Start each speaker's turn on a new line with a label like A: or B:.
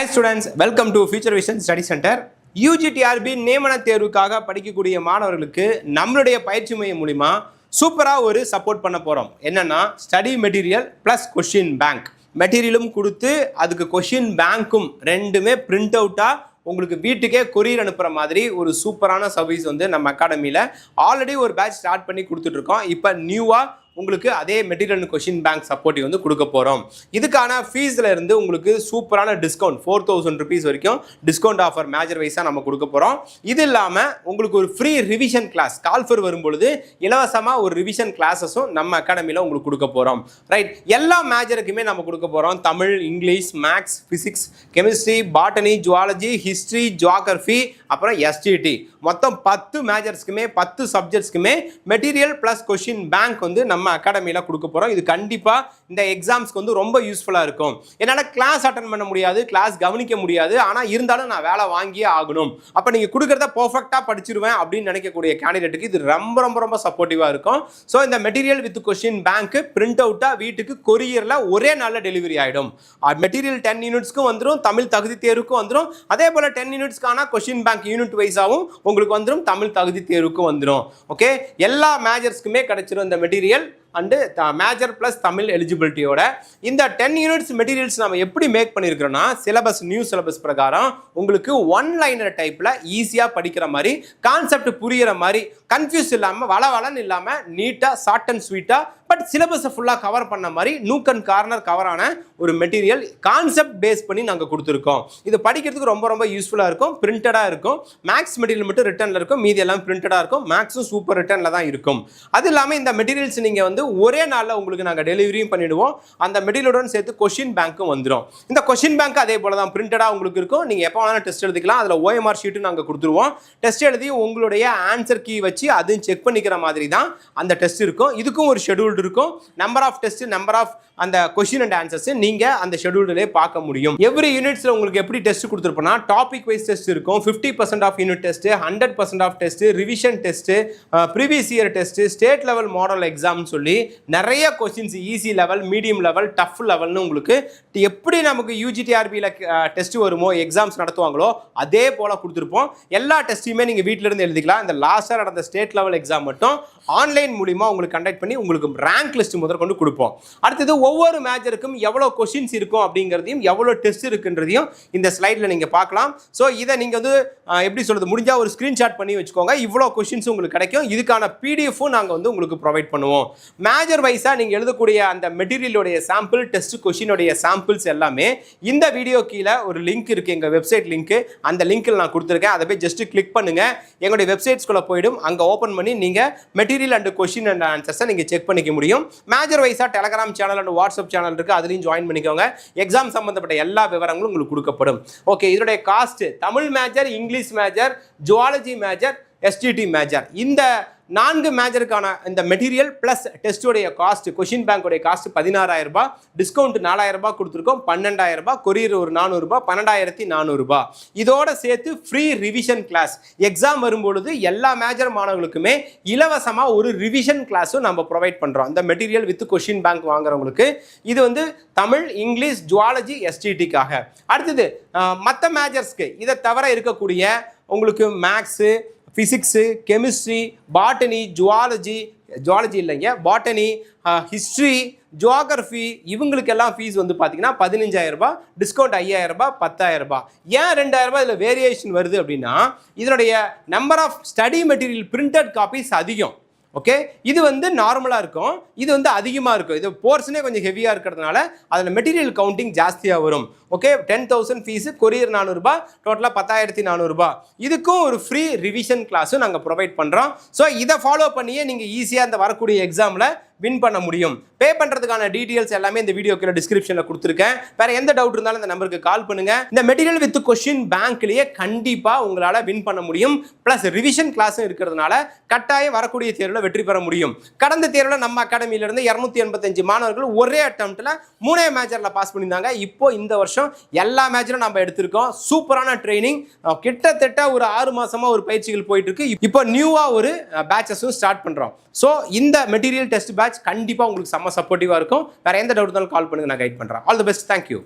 A: Hi students, welcome to Future Vision Study Center. UGTRB நியமன தேர்வுக்காக படிக்கக்கூடிய மாணவர்களுக்கு நம்மளுடைய பயிற்சி மையம் மூலமா சூப்பரா ஒரு சப்போர்ட் பண்ண போறோம். என்னன்னா study material plus question bank. மெட்டீரியலும் கொடுத்து அதுக்கு கொஸ்டின் பேங்க்கும் ரெண்டுமே பிரிண்ட் அவுட்டா உங்களுக்கு வீட்டுக்கே கொரியர் அனுப்புற மாதிரி ஒரு சூப்பரான சர்வீஸ் வந்து நம்ம அகாடமியில் ஆல்ரெடி ஒரு பேட்ச் ஸ்டார்ட் பண்ணி கொடுத்துட்டு இருக்கோம். இப்போ நியூவா உங்களுக்கு அதே மெட்டீரியல் கொஸ்டின் பேங்க் சப்போர்ட்டிவ் வந்து கொடுக்க போகிறோம். இதுக்கான ஃபீஸில் இருந்து உங்களுக்கு சூப்பரான டிஸ்கவுண்ட் 4000 rupees வரைக்கும் டிஸ்கவுண்ட் ஆஃபர் மேஜர் வைஸாக நம்ம கொடுக்க போகிறோம். இது இல்லாமல் உங்களுக்கு ஒரு ஃப்ரீ ரிவிஷன் கிளாஸ் கால்ஃபர் வரும்பொழுது இலவசமாக ஒரு ரிவிஷன் கிளாஸஸும் நம்ம அகாடமியில் உங்களுக்கு கொடுக்க போகிறோம். ரைட், எல்லா மேஜருக்குமே நம்ம கொடுக்க போகிறோம். Tamil, English, maths, physics, chemistry, botany, zoology, history, geography, அப்புறம் எஸ்டிடி, மொத்தம் 10 மேஜர்ஸ்க்குமே 10 சப்ஜெக்ட்ஸ்க்குமே மெட்டீரியல் ப்ளஸ் கொஸ்டின் பேங்க் வந்து நம்ம அகாடமியில் கொடுக்க போகிறோம். இது கண்டிப்பாக இந்த எக்ஸாம்ஸ்க்கு வந்து ரொம்ப யூஸ்ஃபுல்லாக இருக்கும். என்னால் கிளாஸ் அட்டன் பண்ண முடியாது, கிளாஸ் கவனிக்க முடியாது, ஆனால் இருந்தாலும் நான் வேலை வாங்கியே ஆகணும், அப்போ நீங்கள் கொடுக்குறத பர்ஃபெக்டாக படிச்சிருவேன் அப்படின்னு நினைக்கக்கூடிய கேண்டிடேட்டுக்கு இது ரொம்ப ரொம்ப ரொம்ப சப்போர்ட்டிவாக இருக்கும். ஸோ இந்த material with question bank print அவுட்டாக வீட்டுக்கு கொரியரில் ஒரே நாளில் டெலிவரி ஆகிடும். மெட்டீரியல் 10 யூனிட்ஸ்க்கும் வந்துடும், தமிழ் தகுதி தேர்வுக்கும் வந்துடும், அதே போல் 10 யூனிட்ஸ்க்கான கொஸ்டின் பேங்க் யூனிட் வைஸாகவும் உங்களுக்கு வந்துடும், தமிழ் தகுதி தேர்வுக்கும் வந்துடும். ஓகே, எல்லா மேஜர்ஸ்க்குமே கிடைச்சிடும் இந்த material and major plus Tamil எலிஜிபிலிட்டியோட. இந்த 10 யூனிட்ஸ் மெட்டீரியல்ஸ் நம்ம எப்படி மேக் பண்ணியிருக்கிறோன்னா சிலபஸ் நியூ சிலபஸ் பிரகாரம் உங்களுக்கு ஒன் லைனர் டைப்பில் ஈஸியாக படிக்கிற மாதிரி, கான்செப்ட் புரிகிற மாதிரி, கன்ஃபியூஸ் இல்லாமல் வளவலன்னு இல்லாமல் நீட்டாக ஷார்ட் அண்ட் ஸ்வீட்டாக பட் சிலபஸை ஃபுல்லாக கவர் பண்ண மாதிரி நூக் அண்ட் கார்னர் கவரான ஒரு மெட்டீரியல் கான்செப்ட் பேஸ் பண்ணி நாங்கள் கொடுத்துருக்கோம். இது படிக்கிறதுக்கு ரொம்ப ரொம்ப யூஸ்ஃபுல்லாக இருக்கும், பிரிண்டடாக இருக்கும். மேக்ஸ் மெட்டீரியல் மட்டும் ரிட்டனில் இருக்கும், மீதி எல்லாம் பிரிண்டடாக இருக்கும். மேக்ஸும் சூப்பர் ரிட்டனில் தான் இருக்கும். அது இல்லாமல் இந்த மெட்டீரியல்ஸ் நீங்கள் வந்து ஒரே நாளில் உங்களுக்கு நாங்கள் டெலிவரியும் பண்ணிவிடுவோம். அந்த மெட்டீரியலுடன் சேர்த்து கொஸ்டின் பேங்க்கும் வந்துடும். இந்த கொஸ்டின் பேங்க் அதே போல் தான் பிரிண்டடாக உங்களுக்கு இருக்கும். நீங்கள் எப்போ வேணாலும் டெஸ்ட் எழுதிக்கலாம். அதில் OMR ஷீட்டு நாங்கள் கொடுத்துருவோம். டெஸ்ட் எழுதி உங்களுடைய ஆன்சர் கீ வச்சு அதையும் செக் பண்ணிக்கிற மாதிரி தான் அந்த டெஸ்ட் இருக்கும். இதுக்கும் ஒரு ஷெடியூல்டு இருக்கும். Number of test, number of அந்த கொஸ்டின் அண்ட் ஆன்சர்ஸ் நீங்க அந்த ஷெட்யூல்லே பார்க்க முடியும். எவ்ரி யூனிட்ஸ்ல உங்களுக்கு எப்படி டெஸ்ட் கொடுத்துருப்போம்னா டாபிக் வைஸ் டெஸ்ட் இருக்கும். 50% of unit test, 100% of test, revision test, previous year test, state level model exam சொல்லி நிறைய questions easy level, medium level, tough லெவல்னு உங்களுக்கு எப்படி நமக்கு UGTRBல டெஸ்ட் வருமோ எக்ஸாம்ஸ் நடத்துவாங்களோ அதே போல கொடுத்துருப்போம். எல்லா டெஸ்ட்டையுமே நீங்க வீட்டில இருந்து எழுதிக்கலாம். இந்த லாஸ்டா நடந்த ஸ்டேட் லெவல் எக்ஸாம் மட்டும் ஆன்லைன் மூலமா உங்களுக்கு கண்டக்ட் பண்ணி உங்களுக்கு ரேங்க் லிஸ்ட் முதற்கொண்டு கொடுப்போம். அடுத்தது ஒவ்வொரு மேஜருக்கும் எவ்வளவு கொஸ்டின்ஸ் இருக்கும் அப்படிங்கிறதையும் எவ்வளவு டெஸ்ட் இருக்குன்றதையும் இந்த ஸ்லைட்ல நீங்க பார்க்கலாம். ஸோ இதை நீங்க வந்து எப்படி சொல்றது, முடிஞ்சா ஒரு ஸ்கிரீன்ஷாட் பண்ணி வச்சுக்கோங்க. இவ்வளோ கொஸ்டின்ஸ் உங்களுக்கு கிடைக்கும். இதுக்கான பிடிஎஃப்பும் நாங்கள் வந்து உங்களுக்கு ப்ரொவைட் பண்ணுவோம். மேஜர் வைஸாக நீங்கள் எழுதக்கூடிய அந்த மெட்டீரியலுடைய சாம்பிள், டெஸ்ட் கொஸ்டினுடைய சாம்பிள்ஸ் எல்லாமே இந்த வீடியோ கீழே ஒரு லிங்க் இருக்கு, எங்கள் வெப்சைட் லிங்க். அந்த லிங்க்கில் நான் கொடுத்துருக்கேன். அதை போய் ஜஸ்ட் கிளிக் பண்ணுங்க, எங்களுடைய வெப்சைட்ஸ்குள்ள போயிடும். அங்கே ஓப்பன் பண்ணி நீங்கள் மெட்டீரியல் அண்ட் கொஸ்டின் அண்ட் ஆன்சர்ஸை நீங்கள் செக் பண்ணிக்க முடியும். மேஜர் வைஸாக Telegram channel and WhatsApp channel இருக்கு, அதுலயும் ஜாயின் பண்ணிக்கோங்க. எக்ஸாம் சம்பந்தப்பட்ட எல்லா விவரங்களும் உங்களுக்கு கொடுக்கப்படும். ஓகே, இதோட cost Tamil major, English major, zoology major, STT major, இந்த 4 மேஜருக்கான இந்த மெட்டீரியல் பிளஸ் டெஸ்டோடைய காஸ்ட், கொஸ்டின் பேங்கோடைய காஸ்ட் 16000 ரூபாய், டிஸ்கவுண்ட் 4000 ரூபாய் கொடுத்துருக்கோம், 12000 ரூபாய், கொரியர் ஒரு 400 ரூபாய், 12400 ரூபாய். இதோட சேர்த்து ஃப்ரீ ரிவிஷன் கிளாஸ். எக்ஸாம் வரும்பொழுது எல்லா மேஜர் மாணவர்களுக்குமே இலவசமாக ஒரு ரிவிஷன் கிளாஸும் நம்ம ப்ரொவைட் பண்ணுறோம். இந்த மெட்டீரியல் வித் கொஸ்டின் பேங்க் வாங்குறவங்களுக்கு இது வந்து தமிழ், இங்கிலீஷ், ஜுவாலஜி, STTக்காக. அடுத்தது மற்ற மேஜர்ஸ்க்கு இதை தவிர இருக்கக்கூடிய உங்களுக்கு maths, physics, chemistry, botany, zoology இல்லைங்க, பாட்டனி, ஹிஸ்ட்ரி, ஜியோகிரஃபி, இவங்களுக்கெல்லாம் ஃபீஸ் வந்து பார்த்தீங்கன்னா 15000 ரூபாய், டிஸ்கவுண்ட் 5000 ரூபாய், 10000 ரூபாய். ஏன் 2000 ரூபாய் இதில் வேரியேஷன் வருது அப்படின்னா இதனுடைய number of study material printed copies அதிகம். ஓகே, இது வந்து நார்மலாக இருக்கும், இது வந்து அதிகமாக இருக்கும். இது போர்ஷனே கொஞ்சம் ஹெவியாக இருக்கிறதுனால அதில் மெட்டீரியல் கவுண்டிங் ஜாஸ்தியாக வரும். ஓகே, 10,000 ஃபீஸு, கொரியர் 400 ரூபாய், டோட்டலாக 10400 ரூபாய். இதுக்கும் ஒரு ஃப்ரீ ரிவிஷன் கிளாஸும் நாங்கள் ப்ரொவைட் பண்ணுறோம். ஸோ இதை ஃபாலோ பண்ணியே நீங்கள் ஈஸியாக இந்த வரக்கூடிய எக்ஸாமில் வின் பண்ண முடியும். பே பண்ணுறதுக்கான டீட்டெயில்ஸ் எல்லாமே இந்த வீடியோ கீழே டிஸ்கிரிப்ஷனில் கொடுத்துருக்கேன். வேறு எந்த டவுட் இருந்தாலும் இந்த நம்பருக்கு கால் பண்ணுங்க. இந்த மெட்டீரியல் வித் கொஸ்டின் பேங்க்லேயே கண்டிப்பாக உங்களால் வின் பண்ண முடியும். ப்ளஸ் ரிவிஷன் கிளாஸும் இருக்கிறதுனால கட்டாயம் வரக்கூடிய தேர்வில் வெற்றி பெற முடியும். கடந்த தேர்வில் நம்ம அகாடமியிலிருந்து 285 மாணவர்கள் ஒரே அட்டம்ப்டில் 3 மேஜரில் பாஸ் பண்ணியிருந்தாங்க. இப்போ இந்த வருஷம் எல்லா மேஜரும் நம்ம எடுத்திருக்கோம். சூப்பரான ட்ரைனிங், கிட்டத்தட்ட ஒரு 6 மாசமா ஒரு பயிற்சிகள் போயிட்டு இருக்கு. இப்போ நியூவா ஒரு பேட்சஸும் ஸ்டார்ட் பண்றோம். ஸோ இந்த மெட்டீரியல் டெஸ்ட் பேட்ச் கண்டிப்பா உங்களுக்கு செம்ம சப்போர்ட்டிவா இருக்கும். வேற எந்த டவுட் இருந்தாலும் கால் பண்ணுங்க, நான் கைட் பண்றேன். All the best, thank you.